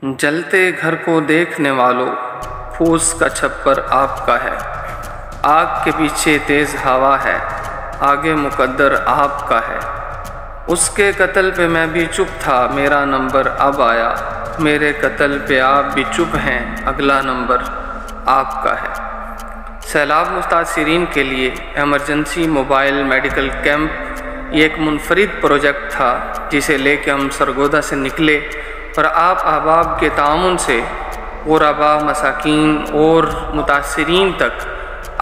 جلتے گھر کو دیکھنے والوں، پھوس کا چھپر آپ کا ہے، آگ کے پیچھے تیز ہوا ہے، آگے مقدر آپ کا ہے۔ اس کے قتل پہ میں بھی چپ تھا، میرا نمبر اب آیا، میرے قتل پہ آپ بھی چپ ہیں، اگلا نمبر آپ کا ہے۔ سیلاب متاثرین کے لیے ایمرجنسی موبائل میڈیکل کیمپ یہ ایک منفرد پروجیکٹ تھا جسے لے کے ہم سرگودا سے نکلے اور آپ احباب کے تعاون سے غربا، مساکین اور متاثرین تک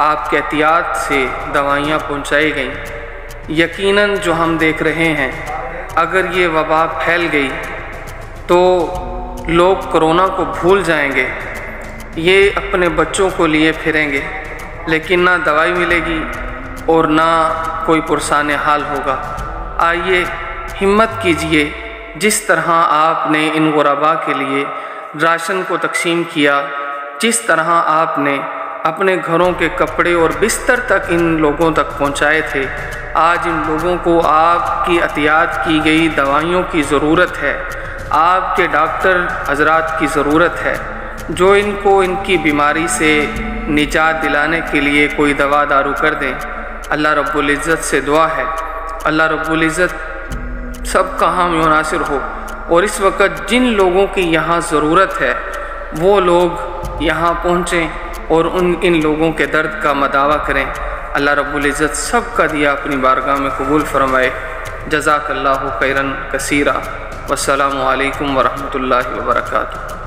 آپ کے احتیاط سے دوائیاں پہنچائی گئیں۔ یقیناً جو ہم دیکھ رہے ہیں، اگر یہ وبا پھیل گئی تو لوگ کرونا کو بھول جائیں گے، یہ اپنے بچوں کو لیے پھریں گے، لیکن نہ دوائی ملے گی اور نہ کوئی پرسان حال ہوگا۔ آئیے ہمت کیجئے، جس طرح آپ نے ان غربا کے لیے راشن کو تقسیم کیا، جس طرح آپ نے اپنے گھروں کے کپڑے اور بستر تک ان لوگوں تک پہنچائے تھے، آج ان لوگوں کو آپ کی احتیاط کی گئی دوائیوں کی ضرورت ہے، آپ کے ڈاکٹر حضرات کی ضرورت ہے، جو ان کو ان کی بیماری سے نجات دلانے کے لیے کوئی دوا دارو کر دیں۔ اللہ رب العزت سے دعا ہے، اللہ رب العزت سب کا حامی و ناصر ہو، اور اس وقت جن لوگوں کی یہاں ضرورت ہے وہ لوگ یہاں پہنچیں اور ان لوگوں کے درد کا مداوع کریں۔ اللہ رب العزت سب کا دیا اپنی بارگاہ میں قبول فرمائے۔ جزاک اللہ خیرا کثیرا، والسلام علیکم ورحمۃ اللہ وبرکاتہ۔